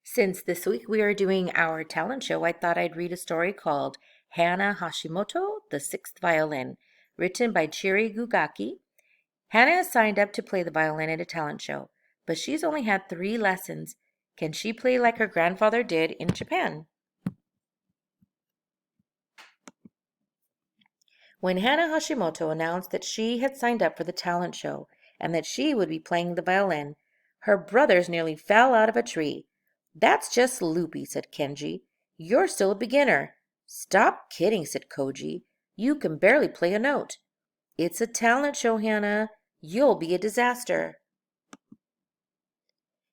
Since this week we are doing our talent show, I thought I'd read a story called Hana Hashimoto, the Sixth Violin, written by Chiri Gugaki. Hana has signed up to play the violin at a talent show, but she's only had 3 lessons. Can she play like her grandfather did in Japan? When Hana Hashimoto announced that she had signed up for the talent show and that she would be playing the violin, her brothers nearly fell out of a tree. "That's just loopy," said Kenji. "You're still a beginner." "Stop kidding," said Koji. "You can barely play a note." "It's a talent show, Hana. You'll be a disaster."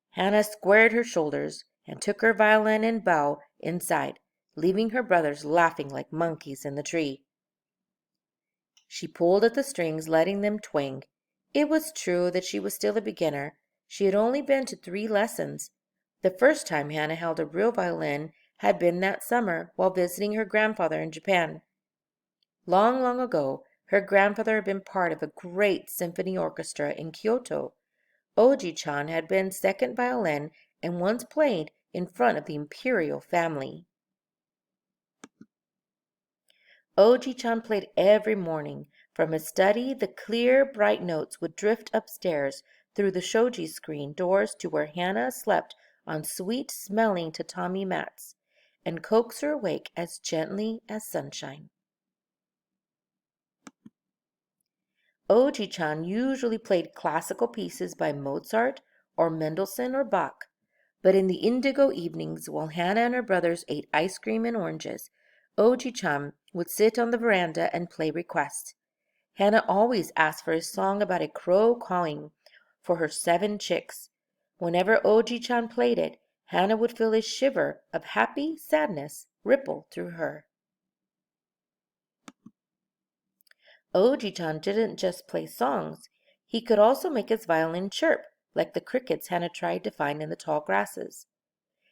Hana squared her shoulders and took her violin and bow inside, leaving her brothers laughing like monkeys in the tree. She pulled at the strings, letting them twang. It was true that she was still a beginner. She had only been to 3 lessons. The first time Hana held a real violin had been that summer while visiting her grandfather in Japan. Long, long ago, her grandfather had been part of a great symphony orchestra in Kyoto. Oji-chan had been second violin and once played in front of the imperial family. Oji-chan played every morning. From his study, the clear, bright notes would drift upstairs through the shoji screen doors to where Hana slept on sweet-smelling tatami mats, and coax her awake as gently as sunshine. Oji-chan usually played classical pieces by Mozart or Mendelssohn or Bach, but in the indigo evenings, while Hana and her brothers ate ice cream and oranges, Oji-chan would sit on the veranda and play requests. Hana always asked for a song about a crow cawing for her 7 chicks. Whenever Oji-chan played it, Hana would feel a shiver of happy sadness ripple through her. Oji-chan didn't just play songs. He could also make his violin chirp, like the crickets Hana tried to find in the tall grasses.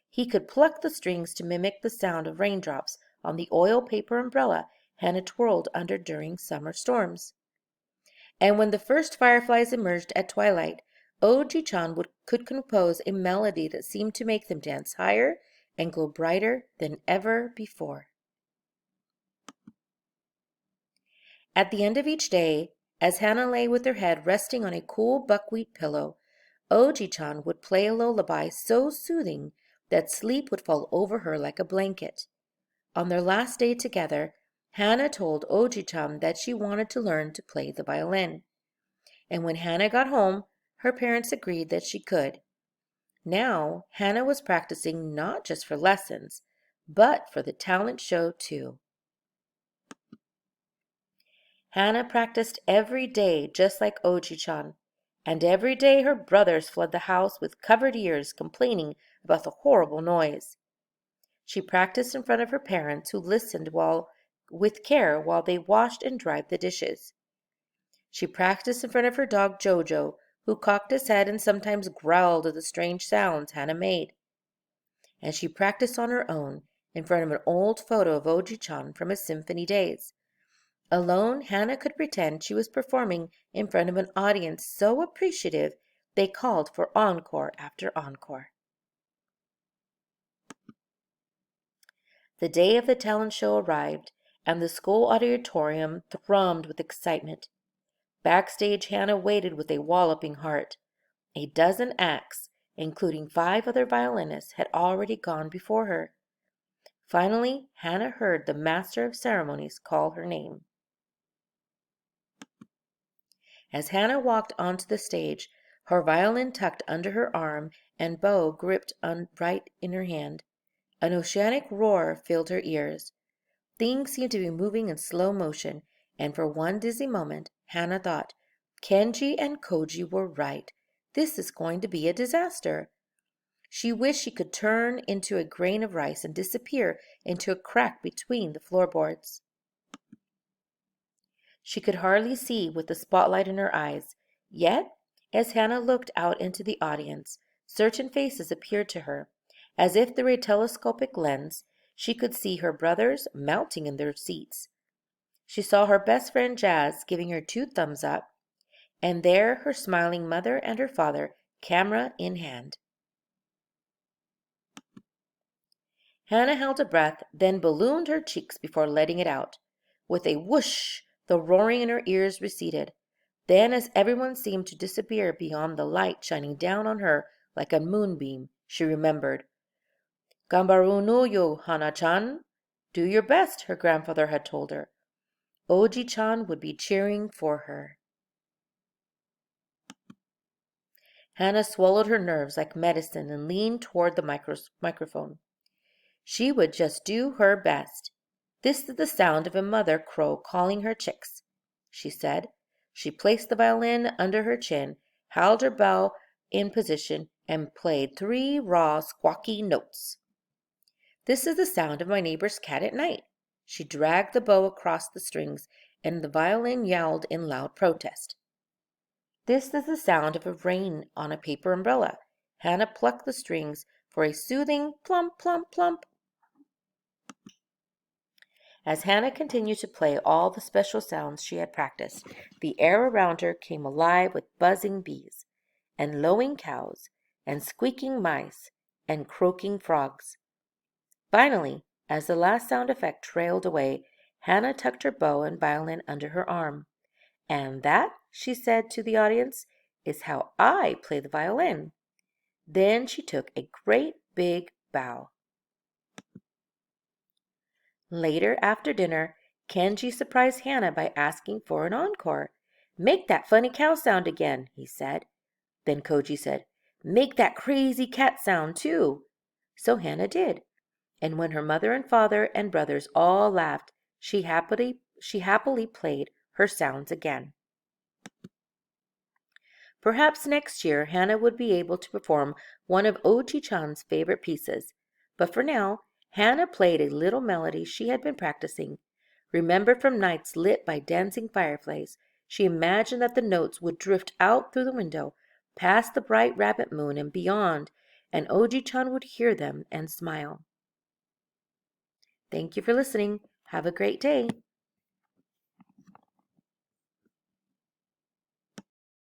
He could pluck the strings to mimic the sound of raindrops on the oil paper umbrella Hana twirled under during summer storms. And when the first fireflies emerged at twilight, Oji-chan could compose a melody that seemed to make them dance higher and glow brighter than ever before. At the end of each day, as Hana lay with her head resting on a cool buckwheat pillow, Oji-chan would play a lullaby so soothing that sleep would fall over her like a blanket. On their last day together, Hana told Oji-chan that she wanted to learn to play the violin. And when Hana got home, her parents agreed that she could. Now, Hana was practicing not just for lessons, but for the talent show too. Hana practiced every day just like Oji-chan, and every day her brothers flooded the house with covered ears complaining about the horrible noise. She practiced in front of her parents, who listened with care while they washed and dried the dishes. She practiced in front of her dog Jojo, who cocked his head and sometimes growled at the strange sounds Hana made. And she practiced on her own in front of an old photo of Oji-chan from his symphony days. Alone, Hana could pretend she was performing in front of an audience so appreciative they called for encore after encore. The day of the talent show arrived, and the school auditorium thrummed with excitement. Backstage, Hana waited with a walloping heart. A dozen acts, including 5 other violinists, had already gone before her. Finally, Hana heard the master of ceremonies call her name. As Hana walked onto the stage, her violin tucked under her arm and bow gripped right in her hand, an oceanic roar filled her ears. Things seemed to be moving in slow motion, and for one dizzy moment, Hana thought, Kenji and Koji were right. This is going to be a disaster. She wished she could turn into a grain of rice and disappear into a crack between the floorboards. She could hardly see with the spotlight in her eyes. Yet, as Hana looked out into the audience, certain faces appeared to her. As if through a telescopic lens, she could see her brothers melting in their seats. She saw her best friend Jazz giving her 2 thumbs up, and there her smiling mother and her father, camera in hand. Hana held a breath, then ballooned her cheeks before letting it out. With a whoosh, the roaring in her ears receded. Then, as everyone seemed to disappear beyond the light shining down on her like a moonbeam, she remembered. Gambaru no yo, Hana-chan. Do your best, her grandfather had told her. Oji-chan would be cheering for her. Hana swallowed her nerves like medicine and leaned toward the microphone. She would just do her best. This is the sound of a mother crow calling her chicks, she said. She placed the violin under her chin, held her bow in position, and played 3 raw, squawky notes. This is the sound of my neighbor's cat at night. She dragged the bow across the strings, and the violin yowled in loud protest. This is the sound of a rain on a paper umbrella. Hana plucked the strings for a soothing plump, plump, plump. As Hana continued to play all the special sounds she had practiced, the air around her came alive with buzzing bees, and lowing cows, and squeaking mice, and croaking frogs. Finally, as the last sound effect trailed away, Hana tucked her bow and violin under her arm. "And that," she said to the audience, "is how I play the violin." Then she took a great big bow. Later, after dinner, Kenji surprised Hana by asking for an encore. "Make that funny cow sound again," he said. Then Koji said, "Make that crazy cat sound, too." So Hana did. And when her mother and father and brothers all laughed, she happily played her sounds again. Perhaps next year Hana would be able to perform one of Oji-chan's favorite pieces. But for now, Hana played a little melody she had been practicing. Remembered from nights lit by dancing fireflies, she imagined that the notes would drift out through the window, past the bright rabbit moon and beyond, and Oji-chan would hear them and smile. Thank you for listening. Have a great day.